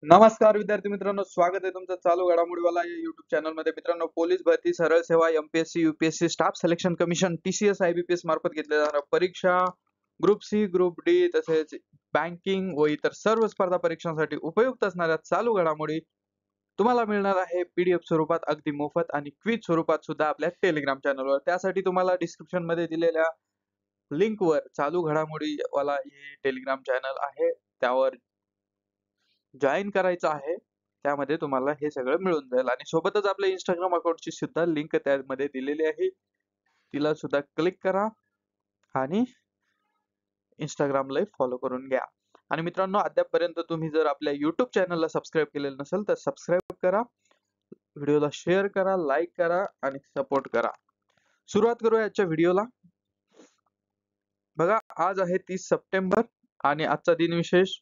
नमस्कार विद्यार्थी मित्रांनो, स्वागत आहे तुमचं चालू घडामोडीवाला या युट्यूब चॅनल मध्ये. मित्रांनो, पोलीस भरती, सरळ सेवा, MPSC, UPSC, staff selection commission, TCS, IBPS मार्फत घेतल्या जाणाऱ्या परीक्षा, ग्रुप सी, ग्रुप डी, तसेच बँकिंग व इतर सर्व स्पर्धा परीक्षांसाठी उपयुक्त असणाऱ्या चालू घडामोडी तुम्हाला मिळणार आहे पीडीएफ स्वरूपात अगदी मोफत आणि क्विज स्वरूपात सुद्धा आपल्या टेलिग्राम चॅनलवर. त्यासाठी तुम्हाला डिस्क्रिप्शन मध्ये दिलेल्या लिंकवर चालू घडामोडी वाला हे टेलिग्राम चॅनल आहे, त्यावर जॉईन करायचं आहे. त्यामध्ये तुम्हाला हे सगळं मिळून जाईल आणि सोबतच आपल्या इंस्टाग्राम अकाउंटची सुद्धा लिंक त्यामध्ये दिलेली आहे. तिला सुद्धा क्लिक करा आणि इंस्टाग्रामला फॉलो करून घ्या. आणि मित्रांनो, अद्यापपर्यंत तुम्ही जर आपल्या युट्यूब चॅनलला सबस्क्राईब केलेलं नसेल तर सबस्क्राईब करा, व्हिडिओला शेअर करा, लाईक करा आणि सपोर्ट करा. सुरुवात करूया आजच्या व्हिडिओला. बघा, आज आहे 30 सप्टेंबर आणि आजचा दिन विशेष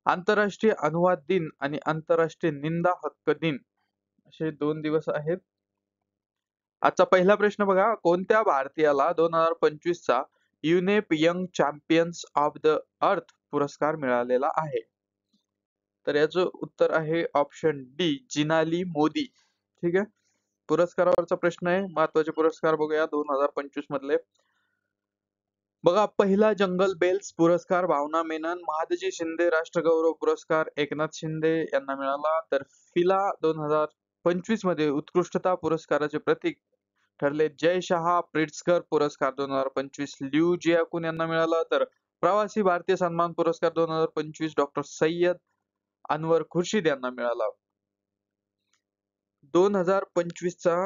आंतरराष्ट्रीय अनुवाद दिन आणि आंतरराष्ट्रीय निंदा हक्क दिन असे 2 दिवस आहेत. आजचा पहिला प्रश्न बघा, कोणत्या भारतीयाला 2025 चा UNEP young champions of the earth पुरस्कार मिळालेला आहे? तर याचं उत्तर आहे ऑप्शन डी, जिनाली मोदी. ठीक आहे, पुरस्कारावरचा प्रश्न आहे. महत्वाचे पुरस्कार बघूया 2025 मधले. बघा, पहिला जंगल बेल्स पुरस्कार भावना मेनन, महादजी शिंदे राष्ट्रगौरव पुरस्कार एकनाथ शिंदे यांना मिळाला. तर फिला 2025 मध्ये उत्कृष्टता पुरस्काराचे प्रतीक ठरले जय शहा प्रिट्झकर पुरस्कार 2025 ल्यू जियाकुन यांना मिळाला. तर प्रवासी भारतीय सन्मान पुरस्कार 2025 डॉक्टर सय्यद अनवर खुर्शीद यांना मिळाला. 2025 चा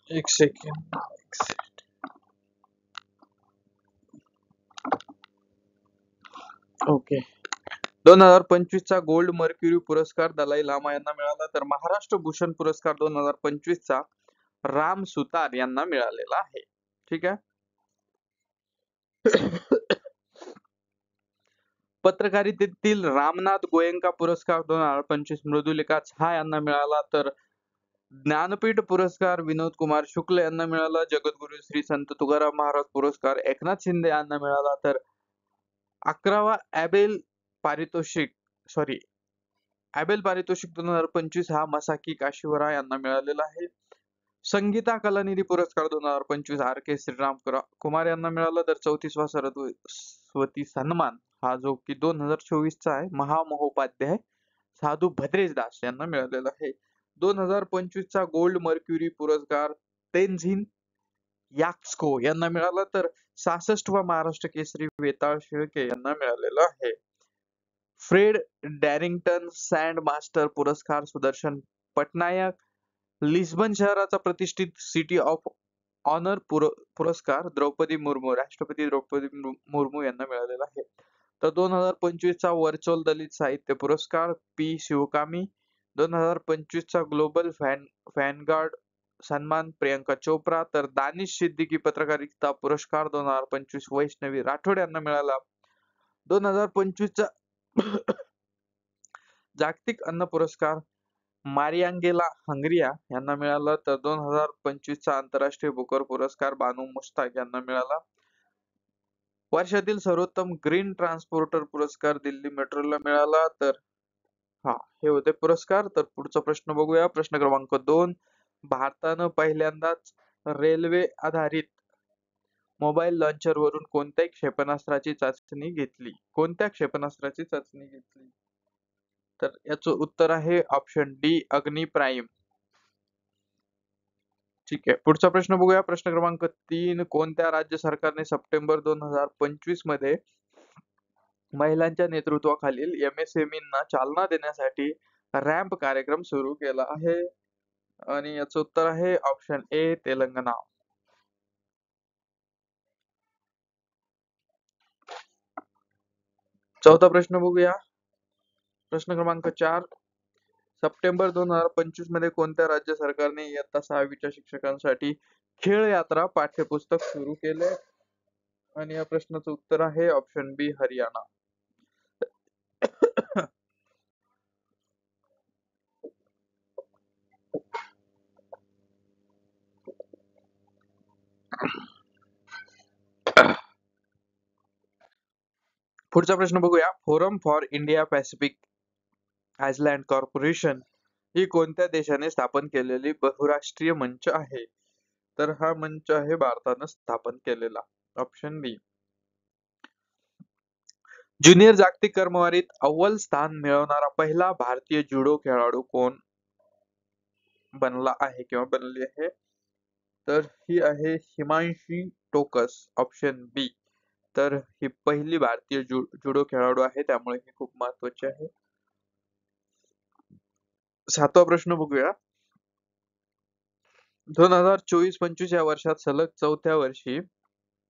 एक सेकंड ओके 2025 चा गोल्ड मर्क्युरी पुरस्कार दलाई लामा यांना मिळाला. तर महाराष्ट्र भूषण पुरस्कार 2025 चा राम सुतार यांना मिळालेला आहे. ठीक आहे. पत्रकारितेतील रामनाथ गोयंका पुरस्कार 2025 मृदुलिका झा यांना मिळाला. तर ज्ञानपीठ पुरस्कार विनोद कुमार शुक्ल यांना मिळाला. जगद्गुरु श्री संत तुकाराम महाराज पुरस्कार एकनाथ शिंदे यांना मिळाला. तर 11वा ॲबेल पारितोषिक 2025 हा मसाकी काशीवरा यांना मिळालेला आहे. संगीता कलानिधी पुरस्कार 2025 आर के श्रीराम कुमार यांना मिळाला. तर 34वा सरस्वती सन्मान हा जो की 2024 चा आहे, महामहोपाध्याय साधू भद्रेश दास यांना मिळालेला आहे. 2025 चा गोल्ड मर्क्युरी पुरस्कार तेनझिन याक्सको यांना मिळाला. तर 66वा महाराष्ट्र केसरी वेताळ शेळके यांना मिळालेला आहे. फ्रेड डॅरिंग्टन सँड मास्टर पुरस्कार सुदर्शन पटनायक, लिस्बन शहराचा प्रतिष्ठित सिटी ऑफ ऑनर पुरस्कार द्रौपदी मुर्मू, राष्ट्रपती द्रौपदी मुर्मू यांना मिळालेला आहे. तर 2025 चा व्हर्च्युअल दलित साहित्य पुरस्कार पी शिवकामी, 2025 चा ग्लोबल फॅनगार्ड सन्मान प्रियंका चोप्रा. तर दानिश सिद्दीकी पत्रकारिता पुरस्कार 2025 वैष्णवी राठोड यांना मिळाला. 2025 चा जागतिक अन्न पुरस्कार मारियांगेला हंगरिया यांना मिळाला. तर 2025 चा आंतरराष्ट्रीय बुकर पुरस्कार बानू मुश्ताक यांना मिळाला. वर्षातील सर्वोत्तम ग्रीन ट्रान्सपोर्टर पुरस्कार दिल्ली मेट्रोला मिळाला. तर हे होते पुरस्कार. तर पुढचा प्रश्न बघूया. प्रश्न क्रमांक 2, भारतानं पहिल्यांदाच रेल्वे आधारित मोबाईल लॉन्चर वरून कोणत्या क्षेपणास्त्राची चाचणी घेतली? तर याचं उत्तर आहे ऑप्शन डी, अग्नी प्राईम. ठीक आहे, पुढचा प्रश्न बघूया. प्रश्न क्रमांक 3, कोणत्या राज्य सरकारने सप्टेंबर 2025 मध्ये महिलांच्या नेतृत्वाखालील एमएसएमईंना चालना देण्यासाठी रॅम्प कार्यक्रम सुरू केला आहे? आणि याचं उत्तर आहे ऑप्शन ए, तेलंगणा. चौथा प्रश्न बघूया. प्रश्न क्रमांक 4, सप्टेंबर 2025 मध्ये कोणत्या राज्य सरकारने इयत्ता 6वीच्या शिक्षकांसाठी खेळ यात्रा पाठ्यपुस्तक सुरू केले? आणि या प्रश्नाचं उत्तर आहे ऑप्शन बी, हरियाणा. पुढचा प्रश्न बघूया. Forum for India Pacific island corporation ही कोणत्या देशाने स्थापन केलेली बहुराष्ट्रीय मंच आहे? तर हा मंच आहे भारतानं स्थापन केलेला. ऑप्शन बी. ज्युनियर जागतिक क्रमवारीत अव्वल स्थान मिळवणारा पहिला भारतीय जुडो खेळाडू कोण बनला आहे किंवा बनली आहे? तर ही आहे हिमांशी टोकस. ऑप्शन बी. तर ही पहिली भारतीय जुडो खेळाडू आहे, त्यामुळे ही खूप महत्वाची आहे. 7वा प्रश्न बघूया. 2024-25 या वर्षात सलग 4थ्या वर्षी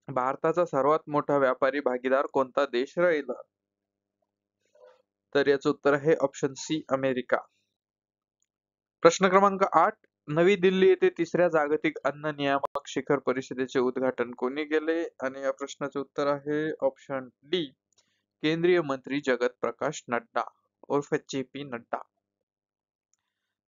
भारताचा सर्वात मोठा व्यापारी भागीदार कोणता देश राहिला? तर याचं उत्तर आहे ऑप्शन सी, अमेरिका. प्रश्न क्रमांक 8. नवी दिल्ली येथे 3ऱ्या जागतिक अन्न नियामक शिखर परिषदेचे उद्घाटन कोणी केले? आणि या प्रश्नाचे उत्तर आहे ऑप्शन डी, केंद्रीय मंत्री जगत प्रकाश नड्डा उर्फ जे.पी. नड्डा.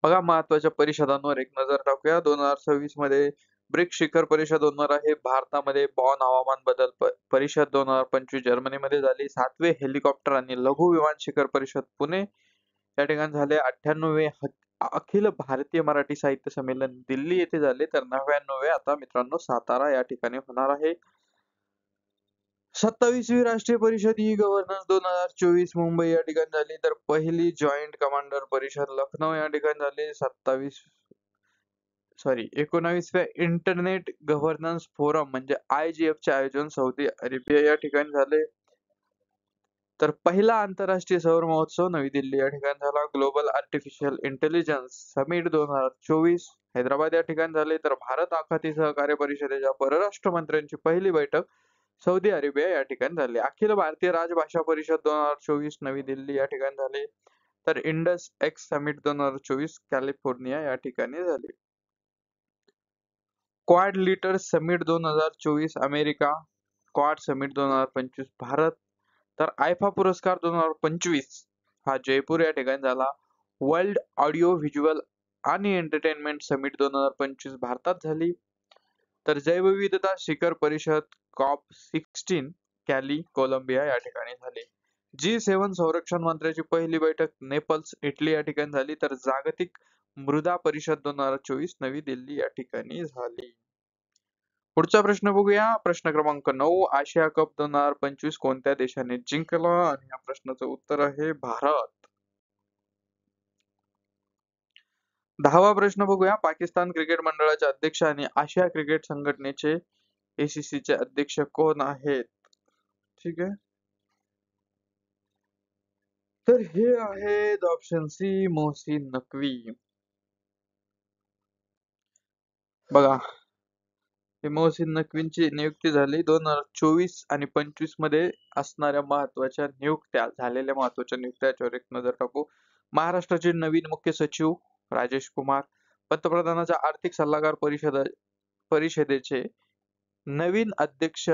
बघा, महत्वाच्या परिषदांवर एक नजर टाकूया. 2026 मध्ये ब्रिक्स शिखर परिषद होणार आहे भारतामध्ये. बॉन हवामान बदल परिषद 2025 जर्मनीमध्ये झाली. 7वे हेलिकॉप्टर आणि लघु विमान शिखर परिषद पुणे या ठिकाणी झाले. 98वे अखिल भारतीय मराठी साहित्य संमेलन दिल्ली येथे झाले. तर 99वे आता मित्रांनो सातारा या ठिकाणी होणार आहे. 27वी राष्ट्रीय परिषद ई गव्हर्नन्स 2024 मुंबई या ठिकाणी झाली. तर पहिली जॉईंट कमांडर परिषद लखनौ या ठिकाणी झाली. 19व्या इंटरनेट गव्हर्नन्स फोरम म्हणजे IGF चे आयोजन सौदी अरेबिया या ठिकाणी झाले. तर पहिला आंतरराष्ट्रीय सौर महोत्सव नवी दिल्ली या ठिकाणी झाला. Global artificial intelligence summit 2024 Hyderabad या ठिकाणी झाले. तर भारत आखाती सहकार्य परिषदेच्या परराष्ट्र मंत्र्यांची पहिली बैठक सौदी अरेबिया या ठिकाणी झाली. अखिल भारतीय राजभाषा परिषद 2024 नवी दिल्ली या ठिकाणी झाले. तर इंडस एक्स समिट 2024 कॅलिफोर्निया या ठिकाणी झाले. Quad leader summit 2024 America, quad summit 2025 Bharat. तर आयफा पुरस्कार 2025 हा जयपूर या ठिकाणी झाला. वर्ल्ड ऑडिओ व्हिज्युअल आणि एंटरटेनमेंट समिट 2025 भारतात झाली. तर जैवविविधता शिखर परिषद COP16 कॅली कोलंबिया या ठिकाणी झाली. G7 संरक्षण मंत्र्याची पहिली बैठक नेपल्स इटली या ठिकाणी झाली. तर जागतिक मृदा परिषद 2024 नवी दिल्ली या ठिकाणी झाली. पुढचा प्रश्न बघूया. प्रश्न क्रमांक 9. आशिया कप 2025 कोणत्या देशाने जिंकला? आणि या प्रश्नाचं उत्तर आहे भारत. 10वा प्रश्न बघूया. पाकिस्तान क्रिकेट मंडळाचे अध्यक्ष आणि आशिया क्रिकेट संघटनेचे ACC चे अध्यक्ष कोण आहेत? ठीक आहे. तर हे आहेत ऑप्शन सी, मोहसिन नकवी. बघा, हे मोहसिन नकवींची नियुक्ती झाली 2024 आणि 25 मध्ये असणाऱ्या महत्वाच्या नियुक्त्या झालेल्या महत्वाच्या नियुक्त्या याच्यावर एक नजर टाकू. महाराष्ट्राचे नवीन मुख्य सचिव राजेश कुमार, पंतप्रधानाच्या आर्थिक सल्लागार परिषदेचे नवीन अध्यक्ष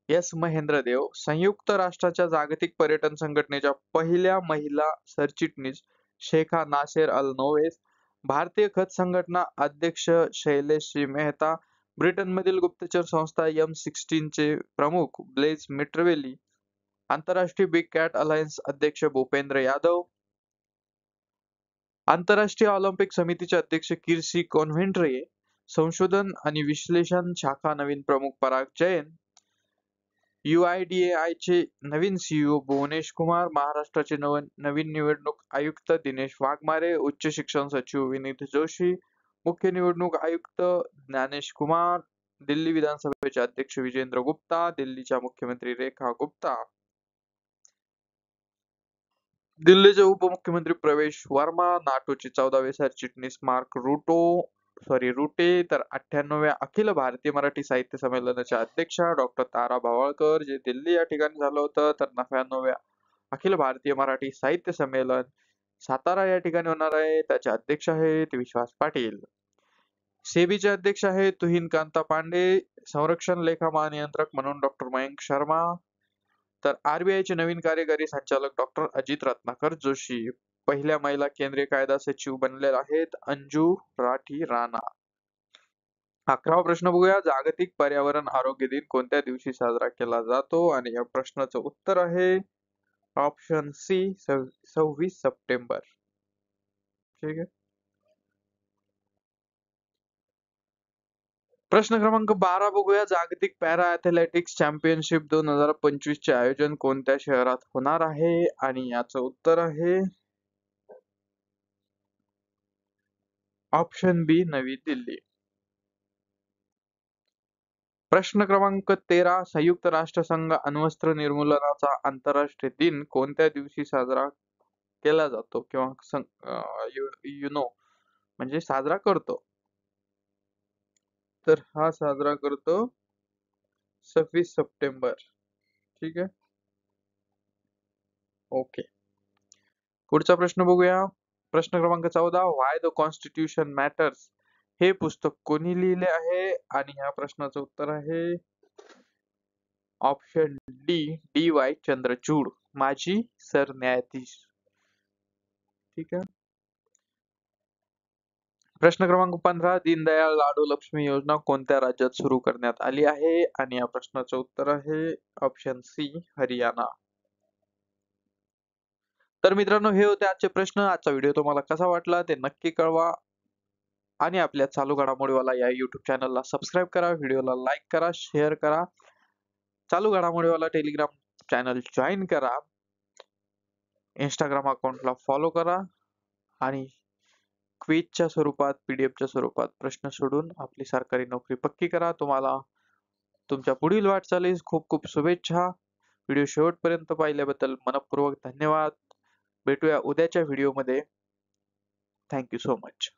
एस महेंद्र देव, संयुक्त राष्ट्राच्या जागतिक पर्यटन संघटनेच्या पहिल्या महिला सरचिटणीस शेखा नासेर अल नोवेस, भारतीय खत संघटना अध्यक्ष शैलेश मेहता, ब्रिटनमधील गुप्तचर संस्था M16 चे प्रमुख ब्लेज मिट्रवेली, आंतरराष्ट्रीय बिग कॅट अलायन्स अध्यक्ष भूपेंद्र यादव, आंतरराष्ट्रीय ऑलिम्पिक समितीचे अध्यक्ष किर्सी कॉन्व्हेंट्रे, संशोधन आणि विश्लेषण शाखा नवीन प्रमुख पराग जैन, UIDAI चे नवीन CEO भुवनेश कुमार, महाराष्ट्राचे नवीन निवडणूक आयुक्त दिनेश वाघमारे, उच्च शिक्षण सचिव विनीत जोशी, मुख्य निवडणूक आयुक्त ज्ञानेश कुमार, दिल्ली विधानसभेचे अध्यक्ष विजेंद्र गुप्ता, दिल्लीच्या मुख्यमंत्री रेखा गुप्ता, दिल्लीचे उपमुख्यमंत्री प्रवेश वर्मा, नाटोचे 14वे सरचिटणीस मार्क रुटे, तर 98व्या अखिल भारतीय मराठी साहित्य संमेलनाच्या अध्यक्षा डॉक्टर तारा भावळकर, जे दिल्ली या ठिकाणी झालं होतं. तर 99व्या अखिल भारतीय मराठी साहित्य संमेलन सातारा या ठिकाणी होणार आहे. त्याचे अध्यक्ष आहेत विश्वास पाटील. सेबीचे अध्यक्ष आहेत तुहिन कांता पांडे, संरक्षण लेखा महानियंत्रक म्हणून डॉक्टर मयंक शर्मा. तर RBI चे नवीन कार्यकारी संचालक डॉक्टर अजित रत्नाकर जोशी. पहिल्या महिला केंद्रीय कायदा सचिव बनलेल्या आहेत अंजू राठी राणा. 11वा प्रश्न बघूया. जागतिक पर्यावरण आरोग्य दिन कोणत्या दिवशी साजरा केला जातो? आणि या प्रश्नाचं उत्तर आहे ऑप्शन सी 26 सप्टेंबर. ठीक आहे. प्रश्न क्रमांक 12 बघूया. जागतिक पॅरा ॲथलेटिक्स चॅम्पियनशिप 2025 चे आयोजन कोणत्या शहरात होणार आहे? आणि याचं उत्तर आहे ऑप्शन बी नवी दिल्ली. प्रश्न क्रमांक 13. संयुक्त राष्ट्रसंघ अण्वस्त्र निर्मूलनाचा आंतरराष्ट्रीय दिन कोणत्या दिवशी साजरा केला जातो किंवा युनो म्हणजे साजरा करतो? तर हा साजरा करतो 26 सप्टेंबर. ठीक आहे. ओके. पुढचा प्रश्न बघूया. प्रश्न क्रमांक 14. व्हाय द कॉन्स्टिट्यूशन मॅटर्स हे पुस्तक कोणी लिहिले आहे? आणि ह्या प्रश्नाचं उत्तर आहे option D D Y Chandrachud, माजी सरन्यायाधीश. ठीक आहे. प्रश्न क्रमांक 15. दीनदयाळ लाडू लक्ष्मी योजना कोणत्या राज्यात सुरू करण्यात आली आहे? आणि या प्रश्नाचं उत्तर आहे ऑप्शन सी हरियाणा. तर मित्रांनो, हे होते आजचे प्रश्न. आजचा व्हिडिओ तुम्हाला कसा वाटला ते नक्की कळवा आणि आपल्या चालू घडामोडीवाला या YouTube चॅनलला सबस्क्राईब करा, व्हिडिओला लाईक करा, शेअर करा. चालू घडामोडीवाला टेलिग्राम चॅनल जॉईन करा, इंस्टाग्राम अकाउंटला फॉलो करा आणि क्विजच्या स्वरूपात, पीडीएफच्या स्वरूपात प्रश्न सोडून आपली सरकारी नोकरी पक्की करा. तुम्हाला तुमच्या पुढील वाटचालीस खूप खूप शुभेच्छा. व्हिडिओ शेवटपर्यंत पाहिल्याबद्दल मनपूर्वक धन्यवाद. भेटूया उद्याच्या व्हिडिओमध्ये. Thank you so much.